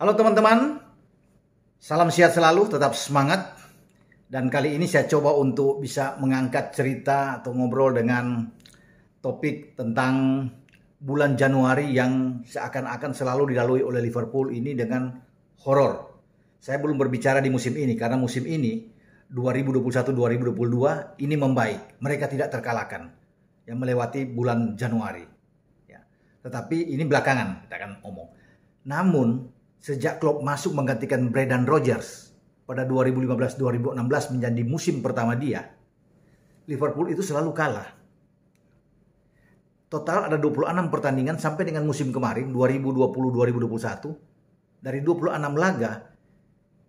Halo teman-teman, salam sehat selalu, tetap semangat. Dan kali ini saya coba untuk bisa mengangkat cerita atau ngobrol dengan topik tentang bulan Januari yang seakan-akan selalu dilalui oleh Liverpool ini dengan horor. Saya belum berbicara di musim ini karena musim ini 2021-2022 ini membaik. Mereka tidak terkalahkan yang melewati bulan Januari. Ya. Tetapi ini belakangan kita akan ngomong. Namun sejak Klopp masuk menggantikan Brendan Rodgers pada 2015-2016 menjadi musim pertama dia, Liverpool itu selalu kalah. Total ada 26 pertandingan sampai dengan musim kemarin 2020-2021. Dari 26 laga,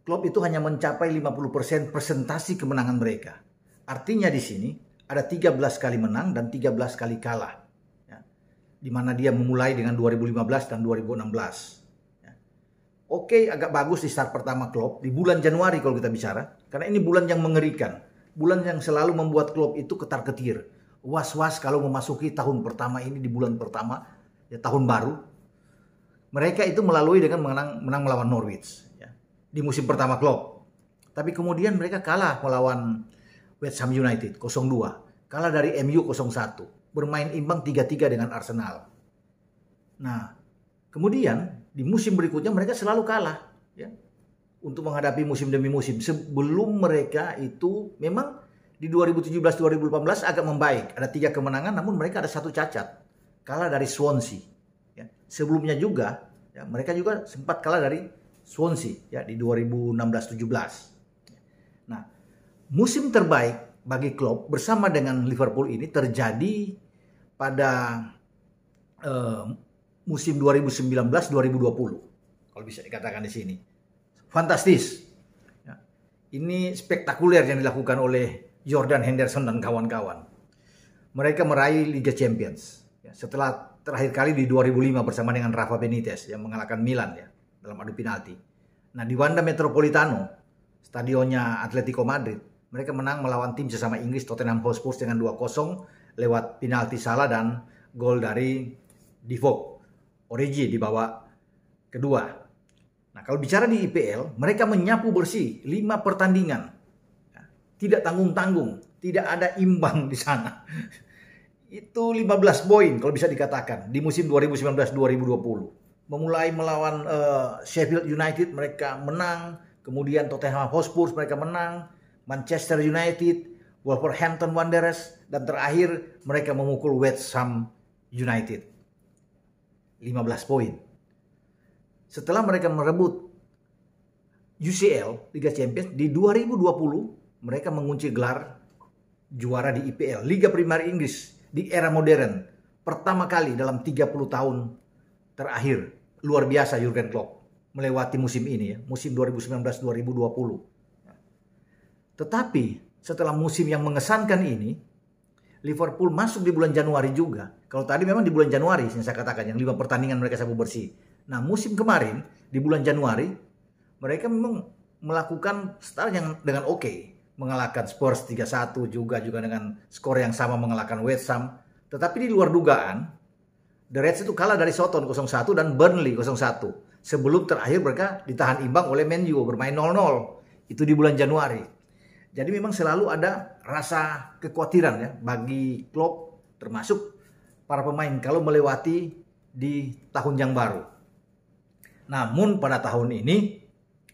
Klopp itu hanya mencapai 50% presentasi kemenangan mereka. Artinya di sini ada 13 kali menang dan 13 kali kalah. Ya. Di mana dia memulai dengan 2015 dan 2016. Oke, agak bagus di start pertama Klopp di bulan Januari kalau kita bicara, karena ini bulan yang mengerikan, bulan yang selalu membuat Klopp itu ketar-ketir, was-was kalau memasuki tahun pertama ini di bulan pertama, ya tahun baru. Mereka itu melalui dengan menang melawan Norwich, ya, di musim pertama Klopp. Tapi kemudian mereka kalah melawan West Ham United 0-2, kalah dari MU 0-1, bermain imbang 3-3 dengan Arsenal. Nah, kemudian di musim berikutnya mereka selalu kalah, ya, untuk menghadapi musim demi musim. Sebelum mereka itu memang di 2017-2018 agak membaik. Ada 3 kemenangan namun mereka ada 1 cacat. Kalah dari Swansea. Ya. Sebelumnya juga ya, mereka juga sempat kalah dari Swansea ya, di 2016-17. Nah, musim terbaik bagi Klopp bersama dengan Liverpool ini terjadi pada musim 2019-2020, kalau bisa dikatakan di sini. Fantastis. Ya. Ini spektakuler yang dilakukan oleh Jordan Henderson dan kawan-kawan. Mereka meraih Liga Champions. Ya, setelah terakhir kali di 2005 bersama dengan Rafa Benitez yang mengalahkan Milan ya, dalam adu penalti. Nah, di Wanda Metropolitano, stadionnya Atletico Madrid, mereka menang melawan tim sesama Inggris Tottenham Hotspur dengan 2-0 lewat penalti Salah dan gol dari Divock Origi di babak kedua. Nah, kalau bicara di IPL, mereka menyapu bersih 5 pertandingan. Tidak tanggung-tanggung, tidak ada imbang di sana. Itu 15 poin kalau bisa dikatakan di musim 2019-2020. Memulai melawan Sheffield United mereka menang, kemudian Tottenham Hotspur mereka menang, Manchester United, Wolverhampton Wanderers, dan terakhir mereka memukul West Ham United. 15 poin. Setelah mereka merebut UCL, Liga Champions, di 2020 mereka mengunci gelar juara di IPL, Liga Primer Inggris di era modern. Pertama kali dalam 30 tahun terakhir. Luar biasa Jurgen Klopp melewati musim ini ya, musim 2019-2020. Tetapi setelah musim yang mengesankan ini, Liverpool masuk di bulan Januari juga. Kalau tadi memang di bulan Januari yang saya katakan yang 5 pertandingan mereka sapu bersih. Nah, musim kemarin di bulan Januari mereka memang melakukan start yang dengan oke. Mengalahkan Spurs 3-1 juga dengan skor yang sama mengalahkan West Ham. Tetapi di luar dugaan, The Reds itu kalah dari Southampton 0-1 dan Burnley 0-1. Sebelum terakhir mereka ditahan imbang oleh Man U bermain 0-0. Itu di bulan Januari. Jadi memang selalu ada rasa kekhawatiran ya bagi Klopp termasuk para pemain kalau melewati di tahun yang baru. Namun pada tahun ini,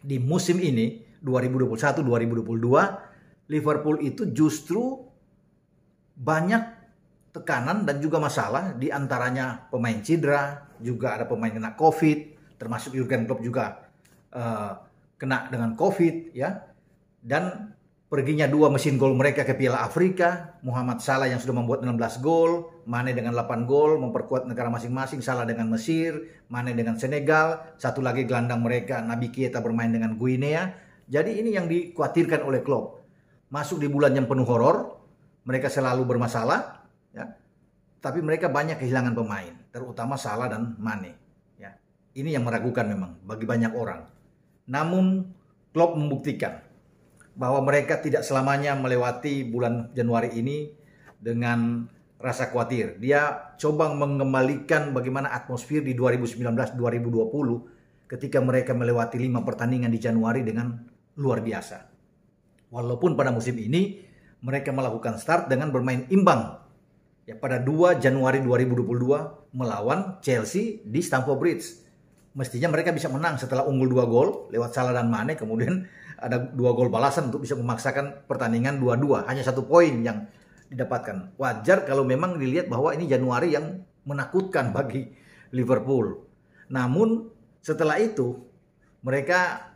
di musim ini 2021-2022, Liverpool itu justru banyak tekanan dan juga masalah, di antaranya pemain cedera, juga ada pemain kena COVID, termasuk Jurgen Klopp juga kena dengan COVID ya. Dan perginya 2 mesin gol mereka ke Piala Afrika, Muhammad Salah yang sudah membuat 16 gol, Mane dengan 8 gol, memperkuat negara masing-masing, Salah dengan Mesir, Mane dengan Senegal, satu lagi gelandang mereka, Naby Keita bermain dengan Guinea. Jadi ini yang dikhawatirkan oleh Klopp. Masuk di bulan yang penuh horor, mereka selalu bermasalah, ya. Tapi mereka banyak kehilangan pemain, terutama Salah dan Mane. Ya. Ini yang meragukan memang bagi banyak orang. Namun Klopp membuktikan bahwa mereka tidak selamanya melewati bulan Januari ini dengan rasa khawatir. Dia coba mengembalikan bagaimana atmosfer di 2019-2020 ketika mereka melewati 5 pertandingan di Januari dengan luar biasa. Walaupun pada musim ini mereka melakukan start dengan bermain imbang ya pada 2 Januari 2022 melawan Chelsea di Stamford Bridge. Mestinya mereka bisa menang setelah unggul 2 gol lewat Salah dan Mane, kemudian ada 2 gol balasan untuk bisa memaksakan pertandingan 2-2. Hanya 1 poin yang didapatkan. Wajar kalau memang dilihat bahwa ini Januari yang menakutkan bagi Liverpool. Namun setelah itu mereka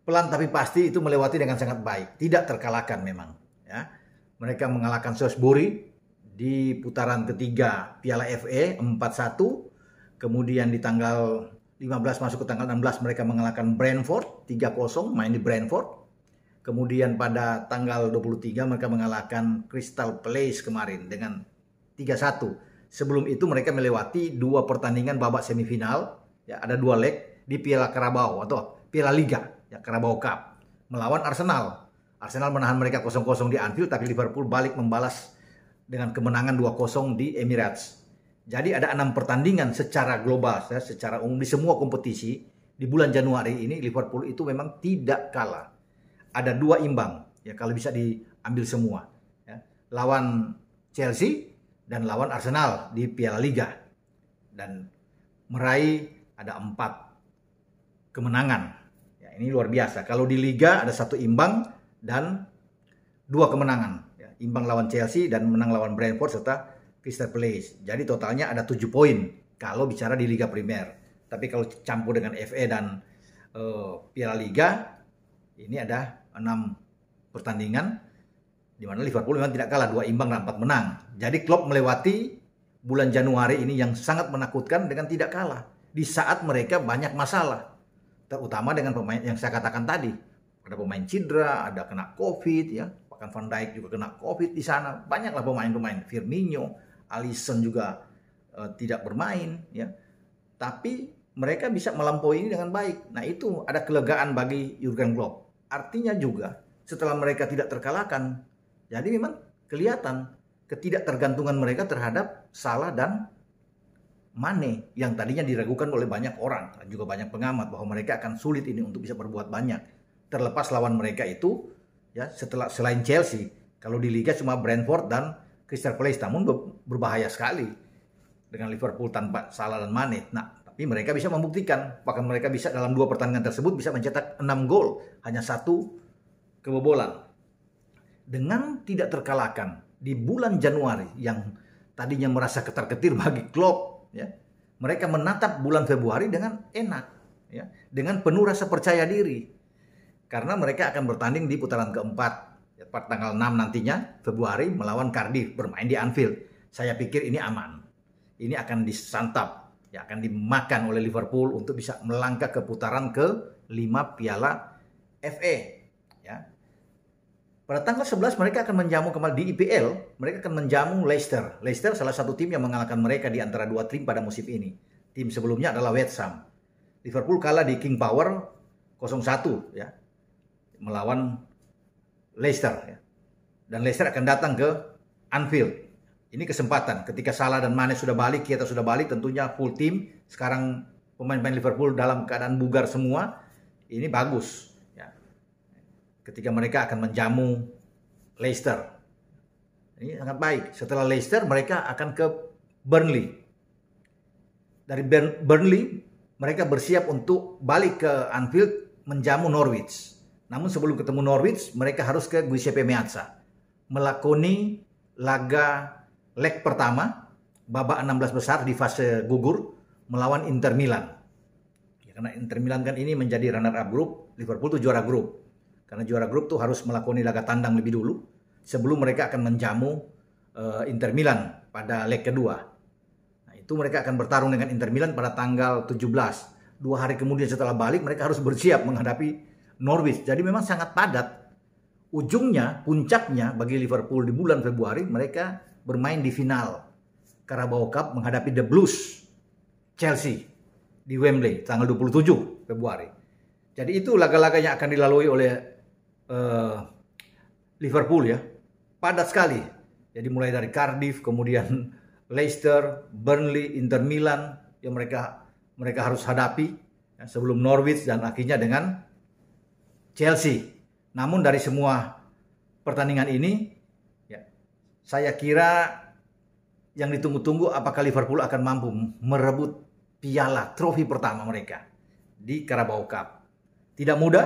pelan tapi pasti itu melewati dengan sangat baik. Tidak terkalahkan memang. Ya. Mereka mengalahkan Salisbury di putaran ketiga Piala FA 4-1. Kemudian di tanggal 15 masuk ke tanggal 16 mereka mengalahkan Brentford 3-0 main di Brentford. Kemudian pada tanggal 23 mereka mengalahkan Crystal Palace kemarin dengan 3-1. Sebelum itu mereka melewati 2 pertandingan babak semifinal, ya ada 2 leg di Piala Carabao atau Piala Liga, ya Carabao Cup melawan Arsenal. Arsenal menahan mereka 0-0 di Anfield, tapi Liverpool balik membalas dengan kemenangan 2-0 di Emirates. Jadi ada 6 pertandingan secara global, ya, secara umum di semua kompetisi di bulan Januari ini Liverpool itu memang tidak kalah. Ada 2 imbang, ya kalau bisa diambil semua. Ya. Lawan Chelsea dan lawan Arsenal di Piala Liga. Dan meraih ada 4 kemenangan. Ya, ini luar biasa. Kalau di Liga ada 1 imbang dan 2 kemenangan. Ya, imbang lawan Chelsea dan menang lawan Brentford serta Crystal Palace. Jadi totalnya ada 7 poin kalau bicara di Liga Primer. Tapi kalau campur dengan FA dan Piala Liga, ini ada 6 pertandingan di mana Liverpool memang tidak kalah, 2 imbang dan 4 menang. Jadi Klopp melewati bulan Januari ini yang sangat menakutkan dengan tidak kalah di saat mereka banyak masalah, terutama dengan pemain yang saya katakan tadi. Ada pemain cedera, ada kena COVID, ya. Bahkan Van Dijk juga kena COVID di sana. Banyaklah pemain-pemain, Firmino, Alisson juga tidak bermain, ya. Tapi mereka bisa melampaui ini dengan baik. Nah, itu ada kelegaan bagi Jurgen Klopp. Artinya juga setelah mereka tidak terkalahkan, jadi memang kelihatan ketidaktergantungan mereka terhadap Salah dan Mane yang tadinya diragukan oleh banyak orang dan juga banyak pengamat bahwa mereka akan sulit ini untuk bisa berbuat banyak. Terlepas lawan mereka itu, ya selain Chelsea, kalau di Liga cuma Brentford dan Crystal Palace, namun berbahaya sekali dengan Liverpool tanpa Salah dan Mane. Nah, tapi mereka bisa membuktikan, bahkan mereka bisa dalam 2 pertandingan tersebut bisa mencetak 6 gol, hanya 1 kebobolan. Dengan tidak terkalahkan di bulan Januari yang tadinya merasa ketar-ketir bagi Klopp, ya, mereka menatap bulan Februari dengan enak, ya, dengan penuh rasa percaya diri, karena mereka akan bertanding di putaran keempat. Pada tanggal 6 nantinya Februari melawan Cardiff, bermain di Anfield. Saya pikir ini aman. Ini akan disantap, ya akan dimakan oleh Liverpool untuk bisa melangkah ke putaran ke-5 Piala FA, ya. Pada tanggal 11 mereka akan menjamu kembali di IPL, mereka akan menjamu Leicester. Leicester salah satu tim yang mengalahkan mereka di antara 2 tim pada musim ini. Tim sebelumnya adalah West Ham. Liverpool kalah di King Power 0-1, ya, melawan Leicester, ya. Dan Leicester akan datang ke Anfield. Ini kesempatan ketika Salah dan Mane sudah balik, kita sudah balik, tentunya full tim. Sekarang pemain-pemain Liverpool dalam keadaan bugar semua. Ini bagus, ya. Ketika mereka akan menjamu Leicester. Ini sangat baik. Setelah Leicester mereka akan ke Burnley. Dari Burnley mereka bersiap untuk balik ke Anfield menjamu Norwich. Namun sebelum ketemu Norwich, mereka harus ke Giuseppe Meazza. Melakoni laga leg pertama, babak 16 besar di fase gugur, melawan Inter Milan. Ya, karena Inter Milan kan ini menjadi runner-up grup, Liverpool tuh juara grup. Karena juara grup tuh harus melakoni laga tandang lebih dulu, sebelum mereka akan menjamu Inter Milan pada leg kedua. Nah, itu mereka akan bertarung dengan Inter Milan pada tanggal 17. 2 hari kemudian setelah balik, mereka harus bersiap menghadapi Norwich. Jadi memang sangat padat. Ujungnya, puncaknya bagi Liverpool di bulan Februari, mereka bermain di final Carabao Cup menghadapi The Blues Chelsea di Wembley tanggal 27 Februari. Jadi itu laga-laga yang akan dilalui oleh Liverpool, ya. Padat sekali. Jadi mulai dari Cardiff, kemudian Leicester, Burnley, Inter Milan yang mereka harus hadapi. ya, sebelum Norwich dan akhirnya dengan Chelsea. Namun dari semua pertandingan ini, ya, saya kira yang ditunggu-tunggu apakah Liverpool akan mampu merebut piala trofi pertama mereka di Carabao Cup. Tidak mudah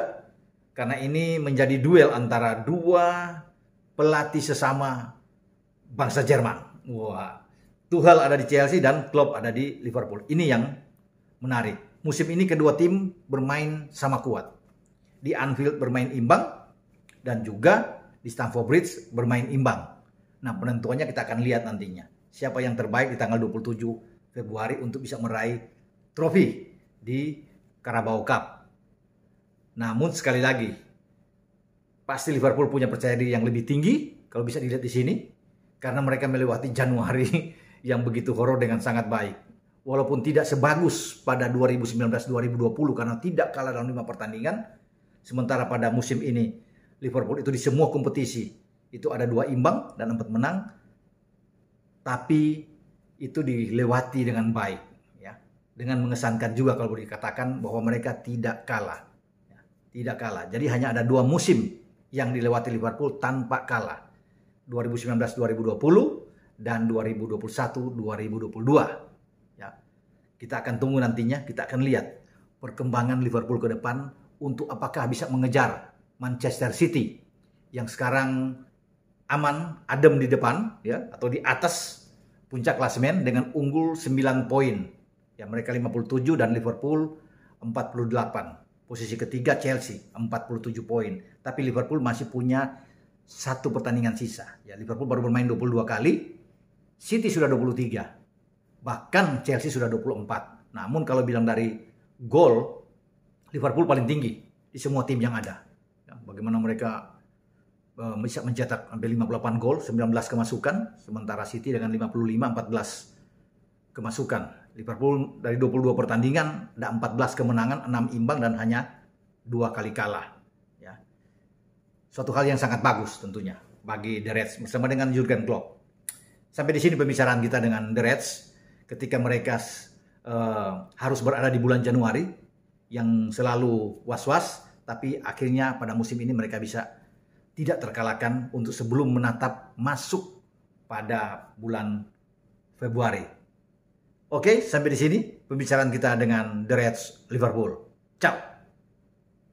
karena ini menjadi duel antara dua pelatih sesama bangsa Jerman. Wah, Tuchel ada di Chelsea dan Klopp ada di Liverpool. Ini yang menarik. Musim ini kedua tim bermain sama kuat. Di Anfield bermain imbang dan juga di Stamford Bridge bermain imbang. Nah, penentuannya kita akan lihat nantinya. Siapa yang terbaik di tanggal 27 Februari untuk bisa meraih trofi di Carabao Cup. Namun sekali lagi, pasti Liverpool punya percaya diri yang lebih tinggi kalau bisa dilihat di sini karena mereka melewati Januari yang begitu horor dengan sangat baik. Walaupun tidak sebagus pada 2019-2020 karena tidak kalah dalam 5 pertandingan, sementara pada musim ini Liverpool itu di semua kompetisi itu ada 2 imbang dan 4 menang, tapi itu dilewati dengan baik, ya, dengan mengesankan juga kalau boleh dikatakan bahwa mereka tidak kalah, ya, tidak kalah. Jadi hanya ada 2 musim yang dilewati Liverpool tanpa kalah, 2019-2020 dan 2021-2022. Ya, kita akan tunggu nantinya, kita akan lihat perkembangan Liverpool ke depan untuk apakah bisa mengejar Manchester City yang sekarang aman, adem di depan, ya, atau di atas puncak klasemen dengan unggul 9 poin. Ya, mereka 57 dan Liverpool 48. Posisi ketiga Chelsea 47 poin. Tapi Liverpool masih punya 1 pertandingan sisa. Ya, Liverpool baru bermain 22 kali, City sudah 23. Bahkan Chelsea sudah 24. Namun kalau bilang dari gol, Liverpool paling tinggi di semua tim yang ada. Ya, bagaimana mereka bisa mencetak hampir 58 gol, 19 kemasukan, sementara City dengan 55, 14 kemasukan. Liverpool dari 22 pertandingan ada 14 kemenangan, 6 imbang dan hanya 2 kali kalah. Ya. Suatu hal yang sangat bagus tentunya bagi The Reds bersama dengan Jurgen Klopp. Sampai di sini pembicaraan kita dengan The Reds ketika mereka harus berada di bulan Januari yang selalu was-was, tapi akhirnya pada musim ini mereka bisa tidak terkalahkan untuk sebelum menatap masuk pada bulan Februari. Oke, sampai di sini pembicaraan kita dengan The Reds Liverpool. Ciao.